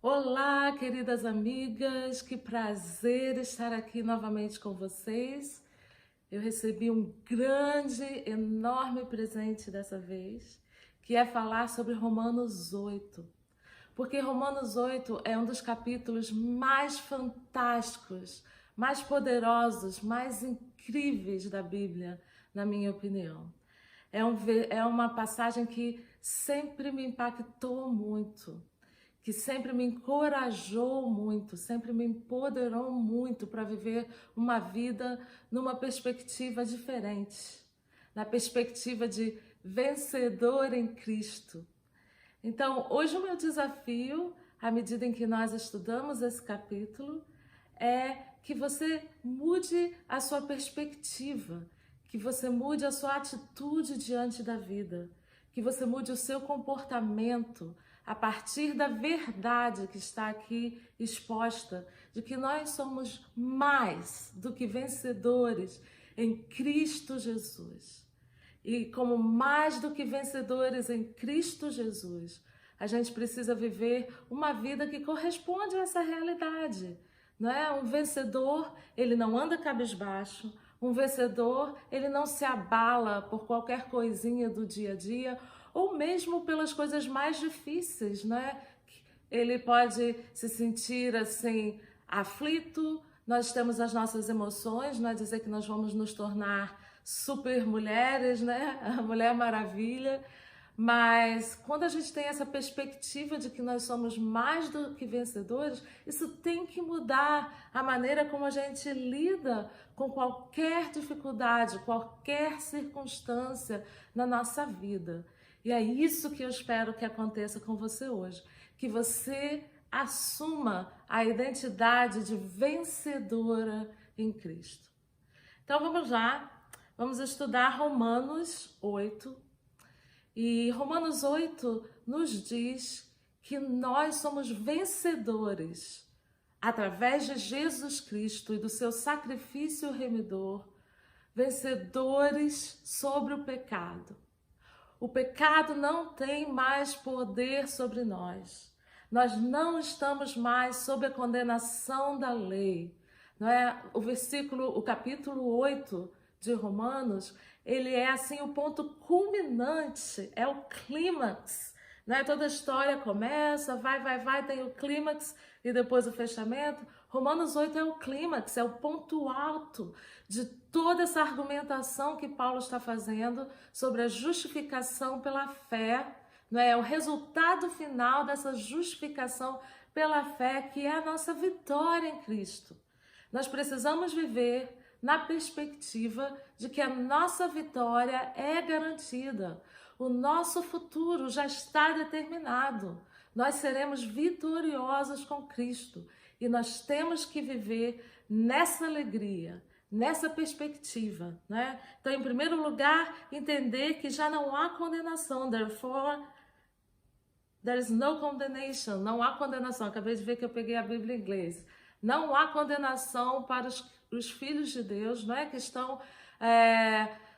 Olá, queridas amigas, que prazer estar aqui novamente com vocês. Eu recebi um grande, enorme presente dessa vez, que é falar sobre Romanos 8. Porque Romanos 8 é um dos capítulos mais fantásticos, mais poderosos, mais incríveis da Bíblia, na minha opinião. É uma passagem que sempre me impactou muito, que sempre me encorajou muito, sempre me empoderou muito para viver uma vida numa perspectiva diferente, na perspectiva de vencedor em Cristo. Então, hoje o meu desafio, à medida em que nós estudamos esse capítulo, é que você mude a sua perspectiva, que você mude a sua atitude diante da vida, que você mude o seu comportamento a partir da verdade que está aqui exposta, de que nós somos mais do que vencedores em Cristo Jesus. E como mais do que vencedores em Cristo Jesus, a gente precisa viver uma vida que corresponde a essa realidade. Não é? Um vencedor, ele não anda cabisbaixo. Um vencedor, ele não se abala por qualquer coisinha do dia a dia, ou mesmo pelas coisas mais difíceis, né? Ele pode se sentir assim, aflito. Nós temos as nossas emoções, não é dizer que nós vamos nos tornar super mulheres, né? A Mulher Maravilha. Mas quando a gente tem essa perspectiva de que nós somos mais do que vencedores, isso tem que mudar a maneira como a gente lida com qualquer dificuldade, qualquer circunstância na nossa vida. E é isso que eu espero que aconteça com você hoje, que você assuma a identidade de vencedora em Cristo. Então vamos lá, vamos estudar Romanos 8. E Romanos 8 nos diz que nós somos vencedores através de Jesus Cristo e do seu sacrifício remidor, vencedores sobre o pecado. O pecado não tem mais poder sobre nós. Nós não estamos mais sob a condenação da lei. Não é? O capítulo 8 de Romanos, ele é assim o ponto culminante, é o clímax, né? Toda a história começa, vai, tem o clímax e depois o fechamento. Romanos 8 é o clímax, é o ponto alto de toda essa argumentação que Paulo está fazendo sobre a justificação pela fé, não é? O resultado final dessa justificação pela fé, que é a nossa vitória em Cristo. Nós precisamos viver na perspectiva de que a nossa vitória é garantida. O nosso futuro já está determinado. Nós seremos vitoriosos com Cristo e nós temos que viver nessa alegria, nessa perspectiva, né? Então, em primeiro lugar, entender que já não há condenação. Therefore, there is no condemnation. Não há condenação. Acabei de ver que eu peguei a Bíblia em inglês. Não há condenação para os filhos de Deus, não é? Que estão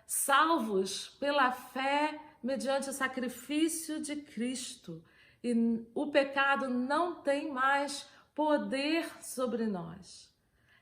salvos pela fé mediante o sacrifício de Cristo. E o pecado não tem mais poder sobre nós.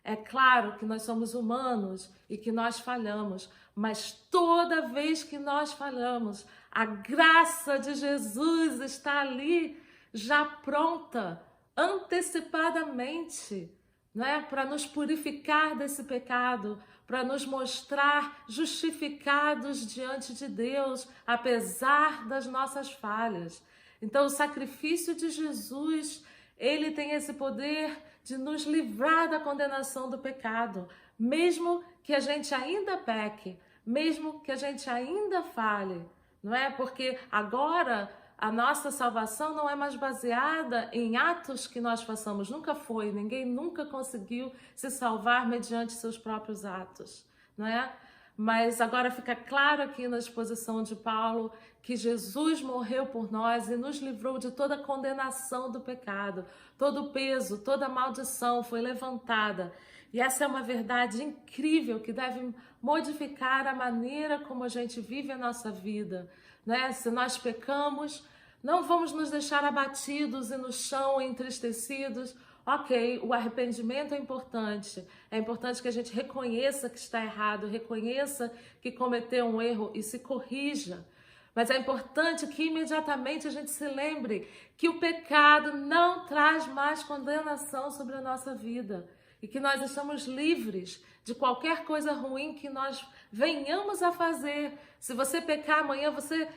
É claro que nós somos humanos e que nós falhamos, mas toda vez que nós falhamos, a graça de Jesus está ali, já pronta, antecipadamente, né, para nos purificar desse pecado, para nos mostrar justificados diante de Deus, apesar das nossas falhas. Então, o sacrifício de Jesus, ele tem esse poder de nos livrar da condenação do pecado, mesmo que a gente ainda peque, mesmo que a gente ainda falhe, não é? Porque agora a nossa salvação não é mais baseada em atos que nós façamos. Nunca foi, ninguém nunca conseguiu se salvar mediante seus próprios atos, não é? Mas agora fica claro aqui na exposição de Paulo que Jesus morreu por nós e nos livrou de toda a condenação do pecado. Todo o peso, toda a maldição foi levantada. E essa é uma verdade incrível que deve modificar a maneira como a gente vive a nossa vida, né? Se nós pecamos, Não vamos nos deixar abatidos e no chão entristecidos. Ok, o arrependimento é importante. É importante que a gente reconheça que está errado, reconheça que cometeu um erro e se corrija. Mas é importante que imediatamente a gente se lembre que o pecado não traz mais condenação sobre a nossa vida e que nós estamos livres de qualquer coisa ruim que nós venhamos a fazer. Se você pecar amanhã, você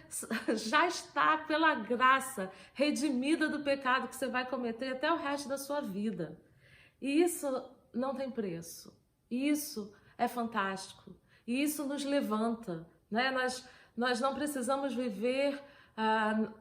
já está, pela graça, redimida do pecado que você vai cometer até o resto da sua vida. E isso não tem preço. Isso é fantástico. E isso nos levanta, né? Nós não precisamos viver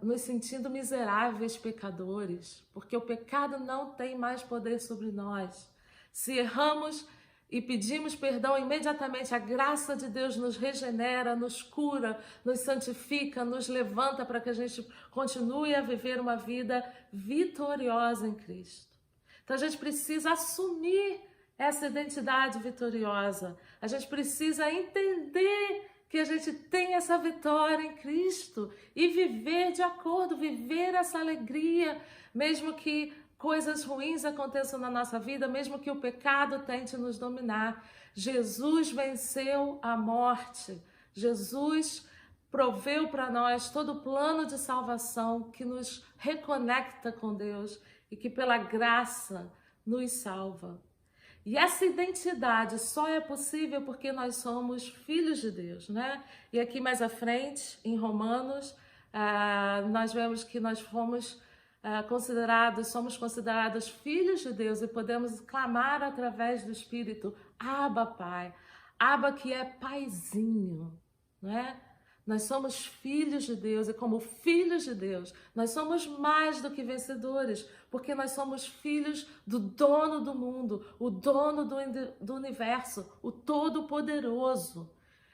nos sentindo miseráveis pecadores, porque o pecado não tem mais poder sobre nós. Se erramos e pedimos perdão, imediatamente a graça de Deus nos regenera, nos cura, nos santifica, nos levanta para que a gente continue a viver uma vida vitoriosa em Cristo. Então a gente precisa assumir essa identidade vitoriosa. A gente precisa entender que a gente tem essa vitória em Cristo e viver de acordo, viver essa alegria, mesmo que coisas ruins aconteçam na nossa vida, mesmo que o pecado tente nos dominar. Jesus venceu a morte. Jesus proveu para nós todo o plano de salvação que nos reconecta com Deus e que pela graça nos salva. E essa identidade só é possível porque nós somos filhos de Deus, né? E aqui mais à frente, em Romanos, nós vemos que nós somos considerados filhos de Deus e podemos clamar através do Espírito, Abba, Pai. Abba, que é paizinho, não é? Nós somos filhos de Deus e como filhos de Deus, nós somos mais do que vencedores, porque nós somos filhos do dono do mundo, o dono do universo, o Todo-Poderoso.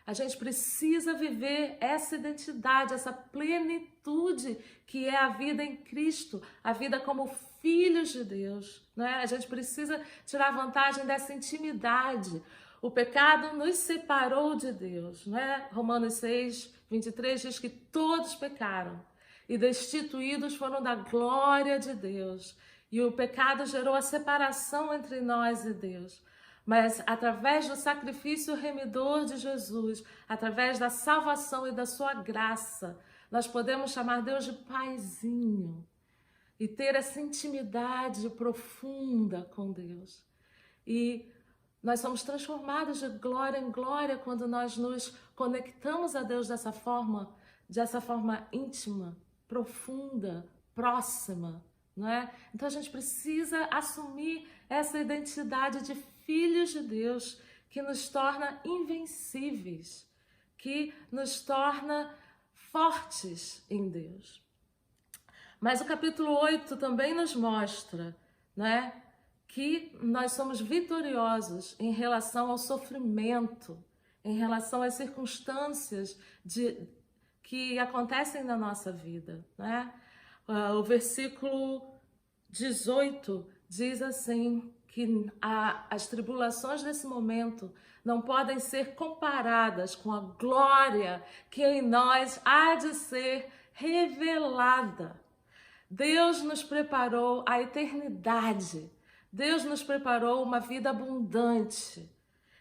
A gente precisa viver essa identidade, essa plenitude que é a vida em Cristo, a vida como filhos de Deus, não é? A gente precisa tirar vantagem dessa intimidade. O pecado nos separou de Deus, não é? Romanos 6, 23 diz que todos pecaram e destituídos foram da glória de Deus. E o pecado gerou a separação entre nós e Deus. Mas através do sacrifício remidor de Jesus, através da salvação e da sua graça, nós podemos chamar Deus de paizinho e ter essa intimidade profunda com Deus. E nós somos transformados de glória em glória quando nós nos conectamos a Deus dessa forma íntima, profunda, próxima, não é? Então a gente precisa assumir essa identidade de filhos de Deus que nos torna invencíveis, que nos torna fortes em Deus. Mas o capítulo 8 também nos mostra, não é? Que nós somos vitoriosos em relação ao sofrimento, em relação às circunstâncias que acontecem na nossa vida, né? O versículo 18 diz assim, que as tribulações desse momento não podem ser comparadas com a glória que em nós há de ser revelada. Deus nos preparou a eternidade. Deus nos preparou uma vida abundante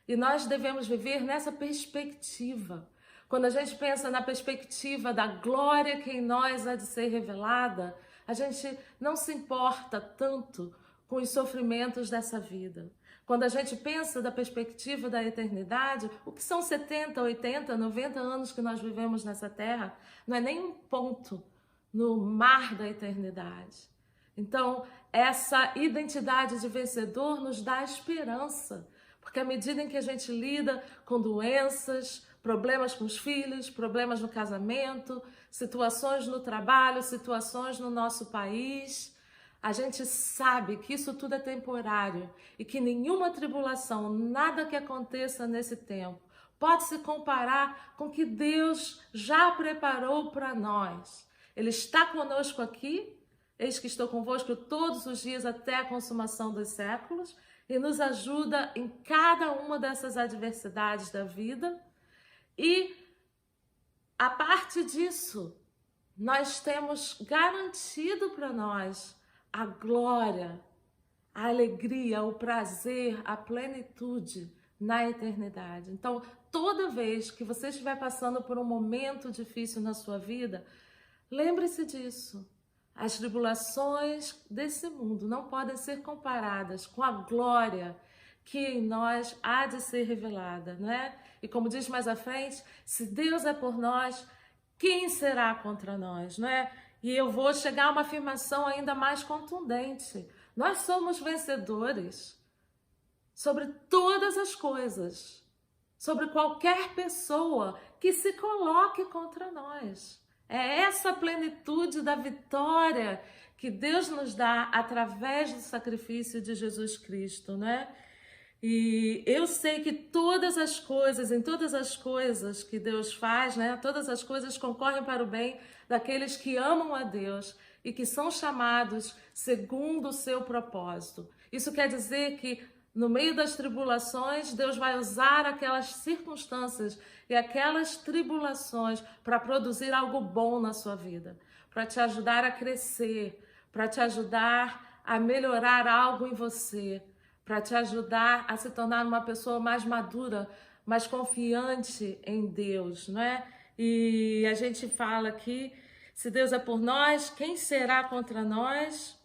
e nós devemos viver nessa perspectiva. Quando a gente pensa na perspectiva da glória que em nós há de ser revelada, a gente não se importa tanto com os sofrimentos dessa vida. Quando a gente pensa da perspectiva da eternidade, o que são 70, 80, 90 anos que nós vivemos nessa terra, não é nem um ponto no mar da eternidade. Então, essa identidade de vencedor nos dá esperança, porque à medida em que a gente lida com doenças, problemas com os filhos, problemas no casamento, situações no trabalho, situações no nosso país, a gente sabe que isso tudo é temporário e que nenhuma tribulação, nada que aconteça nesse tempo, pode se comparar com o que Deus já preparou para nós. Ele está conosco aqui. Eis que estou convosco todos os dias até a consumação dos séculos e nos ajuda em cada uma dessas adversidades da vida. E a parte disso, nós temos garantido para nós a glória, a alegria, o prazer, a plenitude na eternidade. Então, toda vez que você estiver passando por um momento difícil na sua vida, lembre-se disso. As tribulações desse mundo não podem ser comparadas com a glória que em nós há de ser revelada, né? E como diz mais à frente, se Deus é por nós, quem será contra nós, né? E eu vou chegar a uma afirmação ainda mais contundente. Nós somos vencedores sobre todas as coisas, sobre qualquer pessoa que se coloque contra nós. É essa plenitude da vitória que Deus nos dá através do sacrifício de Jesus Cristo, né? E eu sei que todas as coisas, em todas as coisas que Deus faz, né? Todas as coisas concorrem para o bem daqueles que amam a Deus e que são chamados segundo o seu propósito. Isso quer dizer que no meio das tribulações, Deus vai usar aquelas circunstâncias e aquelas tribulações para produzir algo bom na sua vida, para te ajudar a crescer, para te ajudar a melhorar algo em você, para te ajudar a se tornar uma pessoa mais madura, mais confiante em Deus, não é? E a gente fala aqui, se Deus é por nós, quem será contra nós?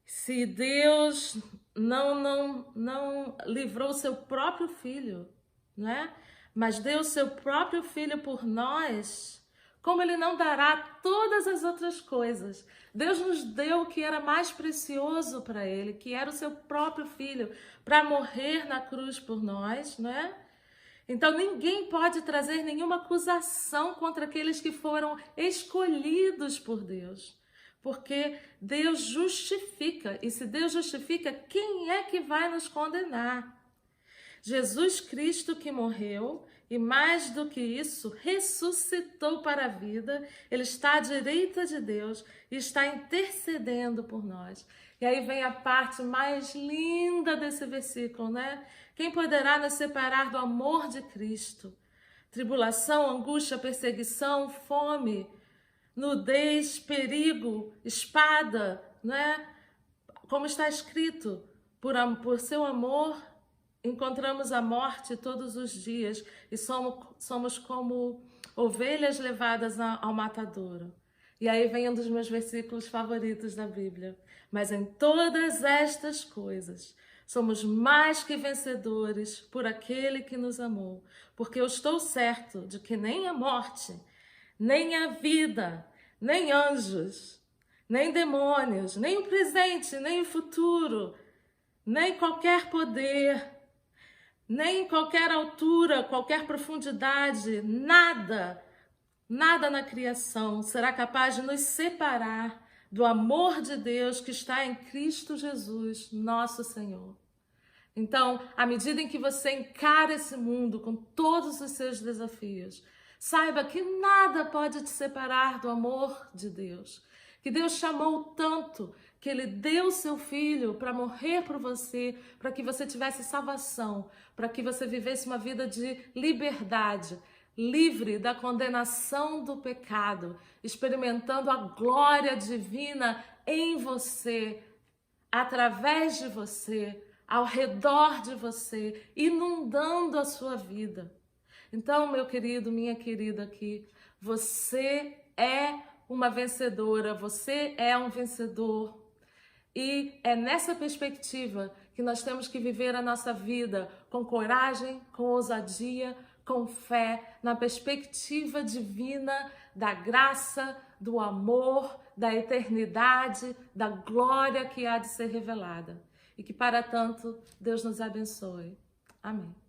Se Deus não livrou seu próprio filho, não é? Mas deu seu próprio filho por nós, como ele não dará todas as outras coisas? Deus nos deu o que era mais precioso para ele, que era o seu próprio filho, para morrer na cruz por nós, não é? Então ninguém pode trazer nenhuma acusação contra aqueles que foram escolhidos por Deus. Porque Deus justifica, e se Deus justifica, quem é que vai nos condenar? Jesus Cristo que morreu, e mais do que isso, ressuscitou para a vida, ele está à direita de Deus e está intercedendo por nós. E aí vem a parte mais linda desse versículo, né? Quem poderá nos separar do amor de Cristo? Tribulação, angústia, perseguição, fome, nudez, perigo, espada, né? Como está escrito, por seu amor encontramos a morte todos os dias e somos como ovelhas levadas ao matadouro. E aí vem um dos meus versículos favoritos da Bíblia. Mas em todas estas coisas somos mais que vencedores por aquele que nos amou, porque eu estou certo de que nem a morte, nem a vida, nem anjos, nem demônios, nem o presente, nem o futuro, nem qualquer poder, nem qualquer altura, qualquer profundidade, nada na criação será capaz de nos separar do amor de Deus que está em Cristo Jesus, nosso Senhor. Então, à medida em que você encara esse mundo com todos os seus desafios, saiba que nada pode te separar do amor de Deus. Que Deus chamou tanto que Ele deu seu Filho para morrer por você, para que você tivesse salvação, para que você vivesse uma vida de liberdade, livre da condenação do pecado, experimentando a glória divina em você, através de você, ao redor de você, inundando a sua vida. Então, meu querido, minha querida aqui, você é uma vencedora, você é um vencedor. E é nessa perspectiva que nós temos que viver a nossa vida com coragem, com ousadia, com fé, na perspectiva divina da graça, do amor, da eternidade, da glória que há de ser revelada. E que para tanto Deus nos abençoe. Amém.